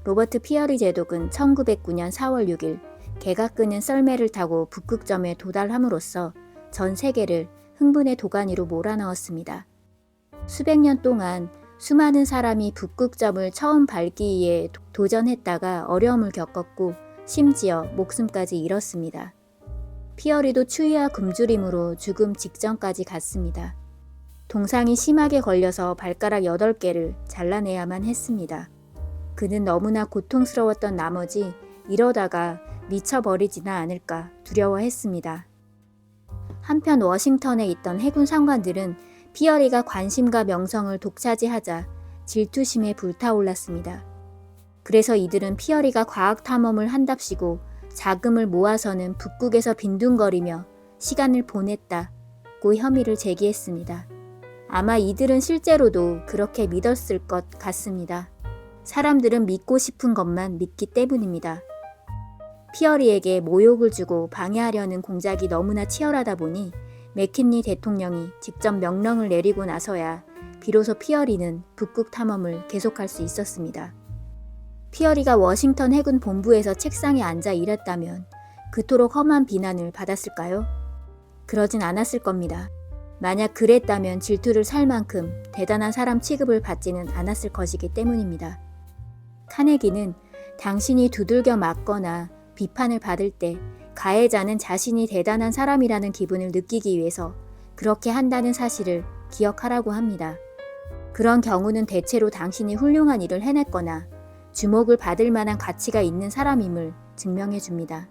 로버트 피어리 제독은 1909년 4월 6일 개가 끄는 썰매를 타고 북극점에 도달함으로써 전 세계를 흥분의 도가니로 몰아넣었습니다. 수백 년 동안 수많은 사람이 북극점을 처음 밟기에 도전했다가 어려움을 겪었고 심지어 목숨까지 잃었습니다. 피어리도 추위와 굶주림으로 죽음 직전까지 갔습니다. 동상이 심하게 걸려서 발가락 8개를 잘라내야만 했습니다. 그는 너무나 고통스러웠던 나머지 이러다가 미쳐버리지는 않을까 두려워했습니다. 한편 워싱턴에 있던 해군 상관들은 피어리가 관심과 명성을 독차지하자 질투심에 불타올랐습니다. 그래서 이들은 피어리가 과학 탐험을 한답시고 자금을 모아서는 북극에서 빈둥거리며 시간을 보냈다고 혐의를 제기했습니다. 아마 이들은 실제로도 그렇게 믿었을 것 같습니다. 사람들은 믿고 싶은 것만 믿기 때문입니다. 피어리에게 모욕을 주고 방해하려는 공작이 너무나 치열하다 보니 맥킨리 대통령이 직접 명령을 내리고 나서야 비로소 피어리는 북극 탐험을 계속할 수 있었습니다. 피어리가 워싱턴 해군 본부에서 책상에 앉아 일했다면 그토록 험한 비난을 받았을까요? 그러진 않았을 겁니다. 만약 그랬다면 질투를 살 만큼 대단한 사람 취급을 받지는 않았을 것이기 때문입니다. 카네기는 당신이 두들겨 맞거나 비판을 받을 때 가해자는 자신이 대단한 사람이라는 기분을 느끼기 위해서 그렇게 한다는 사실을 기억하라고 합니다. 그런 경우는 대체로 당신이 훌륭한 일을 해냈거나 주목을 받을 만한 가치가 있는 사람임을 증명해 줍니다.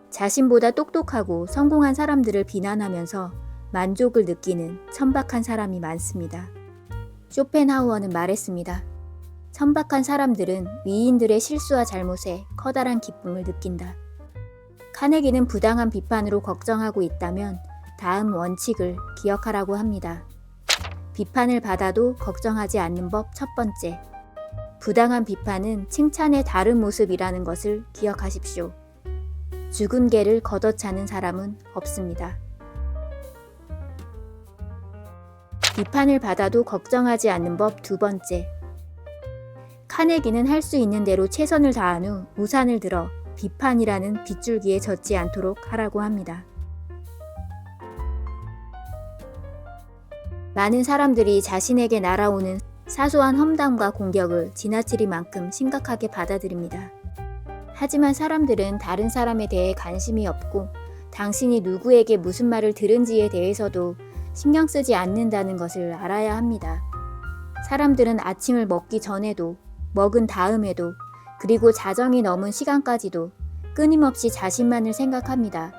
자신보다 똑똑하고 성공한 사람들을 비난하면서 만족을 느끼는 천박한 사람이 많습니다. 쇼펜하우어는 말했습니다. 천박한 사람들은 위인들의 실수와 잘못에 커다란 기쁨을 느낀다. 카네기는 부당한 비판으로 걱정하고 있다면 다음 원칙을 기억하라고 합니다. 비판을 받아도 걱정하지 않는 법 첫 번째. 부당한 비판은 칭찬의 다른 모습이라는 것을 기억하십시오. 죽은 개를 걷어차는 사람은 없습니다. 비판을 받아도 걱정하지 않는 법 두 번째. 카네기는 할 수 있는 대로 최선을 다한 후 우산을 들어 비판이라는 빗줄기에 젖지 않도록 하라고 합니다. 많은 사람들이 자신에게 날아오는 사소한 험담과 공격을 지나치리만큼 심각하게 받아들입니다. 하지만 사람들은 다른 사람에 대해 관심이 없고 당신이 누구에게 무슨 말을 들은지에 대해서도 신경 쓰지 않는다는 것을 알아야 합니다. 사람들은 아침을 먹기 전에도 먹은 다음에도 그리고 자정이 넘은 시간까지도 끊임없이 자신만을 생각합니다.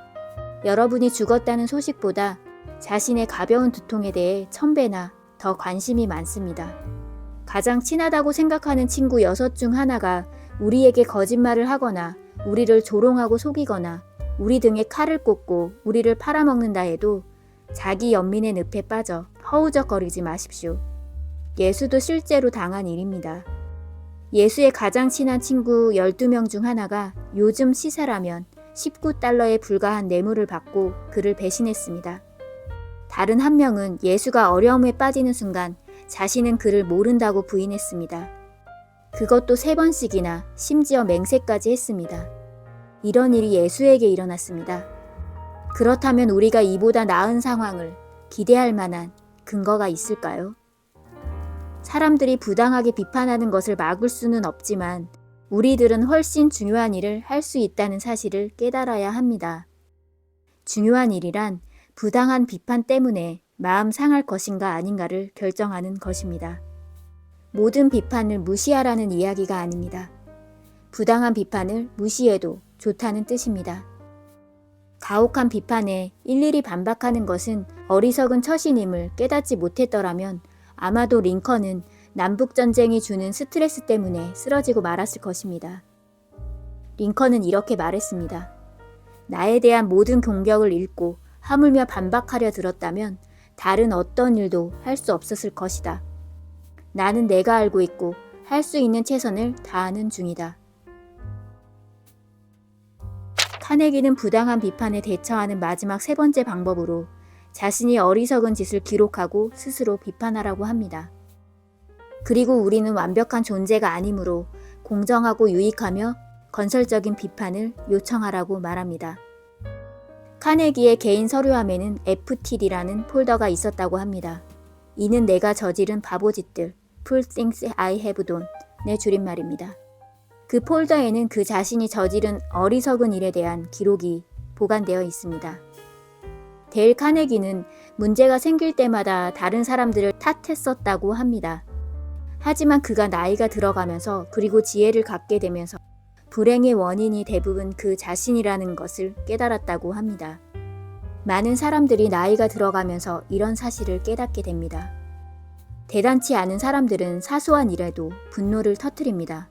여러분이 죽었다는 소식보다 자신의 가벼운 두통에 대해 1000배나 더 관심이 많습니다. 가장 친하다고 생각하는 친구 6 중 하나가 우리에게 거짓말을 하거나 우리를 조롱하고 속이거나 우리 등에 칼을 꽂고 우리를 팔아먹는다 해도 자기 연민의 늪에 빠져 허우적거리지 마십시오. 예수도 실제로 당한 일입니다. 예수의 가장 친한 친구 12명 중 하나가 요즘 시세라면 $19에 불과한 뇌물을 받고 그를 배신했습니다. 다른 한 명은 예수가 어려움에 빠지는 순간 자신은 그를 모른다고 부인했습니다. 그것도 3번씩이나 심지어 맹세까지 했습니다. 이런 일이 예수에게 일어났습니다. 그렇다면 우리가 이보다 나은 상황을 기대할 만한 근거가 있을까요? 사람들이 부당하게 비판하는 것을 막을 수는 없지만 우리들은 훨씬 중요한 일을 할 수 있다는 사실을 깨달아야 합니다. 중요한 일이란 부당한 비판 때문에 마음 상할 것인가 아닌가를 결정하는 것입니다. 모든 비판을 무시하라는 이야기가 아닙니다. 부당한 비판을 무시해도 좋다는 뜻입니다. 가혹한 비판에 일일이 반박하는 것은 어리석은 처신임을 깨닫지 못했더라면 아마도 링컨은 남북전쟁이 주는 스트레스 때문에 쓰러지고 말았을 것입니다. 링컨은 이렇게 말했습니다. 나에 대한 모든 공격을 읽고 하물며 반박하려 들었다면 다른 어떤 일도 할 수 없었을 것이다. 나는 내가 알고 있고 할 수 있는 최선을 다하는 중이다. 카네기는 부당한 비판에 대처하는 마지막 3번째 방법으로 자신이 어리석은 짓을 기록하고 스스로 비판하라고 합니다. 그리고 우리는 완벽한 존재가 아니므로 공정하고 유익하며 건설적인 비판을 요청하라고 말합니다. 카네기의 개인 서류함에는 FTD라는 폴더가 있었다고 합니다. 이는 내가 저지른 바보짓들, Fool Things I Have Done의 줄임말입니다. 그 폴더에는 그 자신이 저지른 어리석은 일에 대한 기록이 보관되어 있습니다. 데일 카네기는 문제가 생길 때마다 다른 사람들을 탓했었다고 합니다. 하지만 그가 나이가 들어가면서 그리고 지혜를 갖게 되면서 불행의 원인이 대부분 그 자신이라는 것을 깨달았다고 합니다. 많은 사람들이 나이가 들어가면서 이런 사실을 깨닫게 됩니다. 대단치 않은 사람들은 사소한 일에도 분노를 터뜨립니다.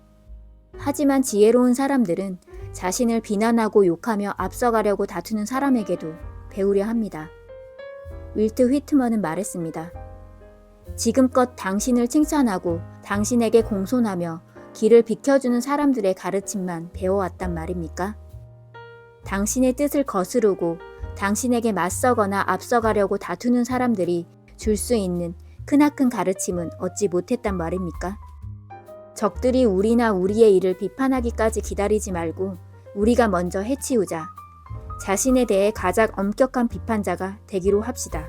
하지만 지혜로운 사람들은 자신을 비난하고 욕하며 앞서가려고 다투는 사람에게도 배우려 합니다. 윌트 휘트먼은 말했습니다. 지금껏 당신을 칭찬하고 당신에게 공손하며 길을 비켜주는 사람들의 가르침만 배워왔단 말입니까? 당신의 뜻을 거스르고 당신에게 맞서거나 앞서가려고 다투는 사람들이 줄 수 있는 크나큰 가르침은 얻지 못했단 말입니까? 적들이 우리나 우리의 일을 비판하기까지 기다리지 말고 우리가 먼저 해치우자. 자신에 대해 가장 엄격한 비판자가 되기로 합시다.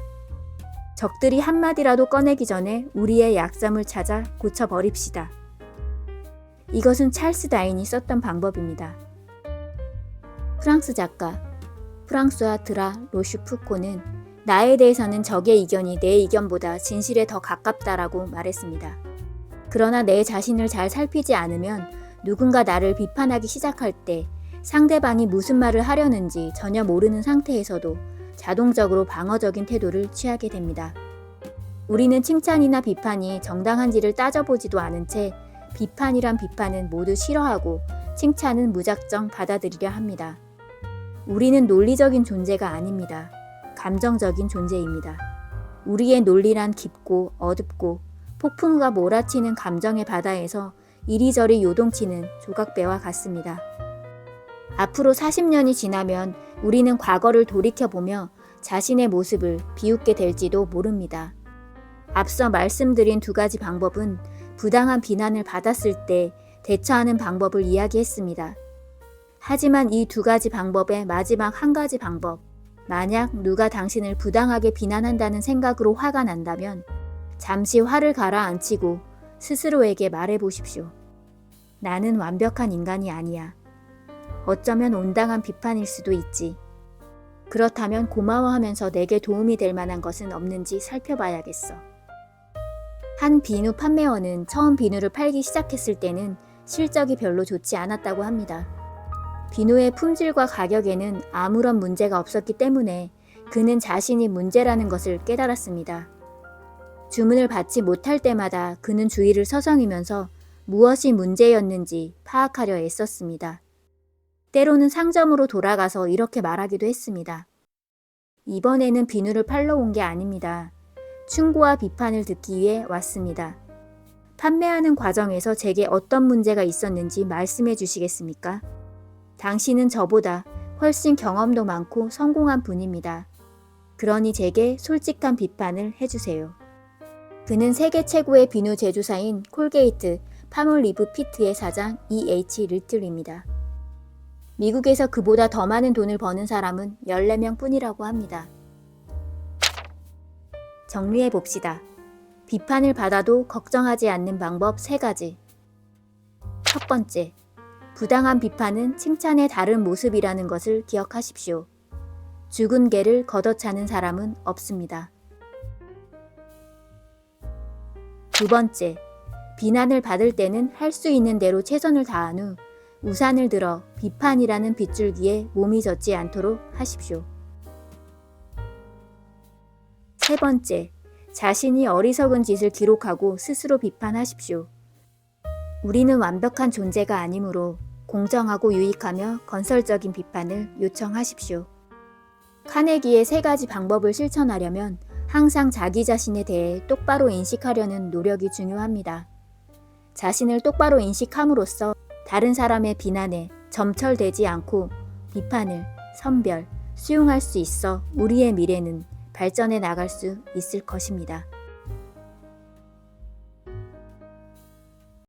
적들이 한마디라도 꺼내기 전에 우리의 약점을 찾아 고쳐버립시다. 이것은 찰스 다인이 썼던 방법입니다. 프랑스 작가 프랑수아 드라 로슈푸코는 나에 대해서는 적의 의견이 내 의견보다 진실에 더 가깝다라고 말했습니다. 그러나 내 자신을 잘 살피지 않으면 누군가 나를 비판하기 시작할 때 상대방이 무슨 말을 하려는지 전혀 모르는 상태에서도 자동적으로 방어적인 태도를 취하게 됩니다. 우리는 칭찬이나 비판이 정당한지를 따져보지도 않은 채 비판이란 비판은 모두 싫어하고 칭찬은 무작정 받아들이려 합니다. 우리는 논리적인 존재가 아닙니다. 감정적인 존재입니다. 우리의 논리란 깊고 어둡고 폭풍우가 몰아치는 감정의 바다에서 이리저리 요동치는 조각배와 같습니다. 앞으로 40년이 지나면 우리는 과거를 돌이켜보며 자신의 모습을 비웃게 될지도 모릅니다. 앞서 말씀드린 두 가지 방법은 부당한 비난을 받았을 때 대처하는 방법을 이야기했습니다. 하지만 이 두 가지 방법의 마지막 한 가지 방법, 만약 누가 당신을 부당하게 비난한다는 생각으로 화가 난다면 잠시 화를 가라앉히고 스스로에게 말해보십시오. 나는 완벽한 인간이 아니야. 어쩌면 온당한 비판일 수도 있지. 그렇다면 고마워하면서 내게 도움이 될 만한 것은 없는지 살펴봐야겠어. 한 비누 판매원은 처음 비누를 팔기 시작했을 때는 실적이 별로 좋지 않았다고 합니다. 비누의 품질과 가격에는 아무런 문제가 없었기 때문에 그는 자신이 문제라는 것을 깨달았습니다. 주문을 받지 못할 때마다 그는 주위를 서성이면서 무엇이 문제였는지 파악하려 애썼습니다. 때로는 상점으로 돌아가서 이렇게 말하기도 했습니다. 이번에는 비누를 팔러 온 게 아닙니다. 충고와 비판을 듣기 위해 왔습니다. 판매하는 과정에서 제게 어떤 문제가 있었는지 말씀해 주시겠습니까? 당신은 저보다 훨씬 경험도 많고 성공한 분입니다. 그러니 제게 솔직한 비판을 해주세요. 그는 세계 최고의 비누 제조사인 콜게이트 파몰리브 피트의 사장 E.H. 리틀입니다. 미국에서 그보다 더 많은 돈을 버는 사람은 14명 뿐이라고 합니다. 정리해 봅시다. 비판을 받아도 걱정하지 않는 방법 3가지. 첫 번째, 부당한 비판은 칭찬의 다른 모습이라는 것을 기억하십시오. 죽은 개를 걷어차는 사람은 없습니다. 두 번째, 비난을 받을 때는 할 수 있는 대로 최선을 다한 후 우산을 들어 비판이라는 빗줄기에 몸이 젖지 않도록 하십시오. 세 번째, 자신이 어리석은 짓을 기록하고 스스로 비판하십시오. 우리는 완벽한 존재가 아니므로 공정하고 유익하며 건설적인 비판을 요청하십시오. 카네기의 3가지 방법을 실천하려면 항상 자기 자신에 대해 똑바로 인식하려는 노력이 중요합니다. 자신을 똑바로 인식함으로써 다른 사람의 비난에 점철되지 않고 비판을 선별, 수용할 수 있어 우리의 미래는 발전해 나갈 수 있을 것입니다.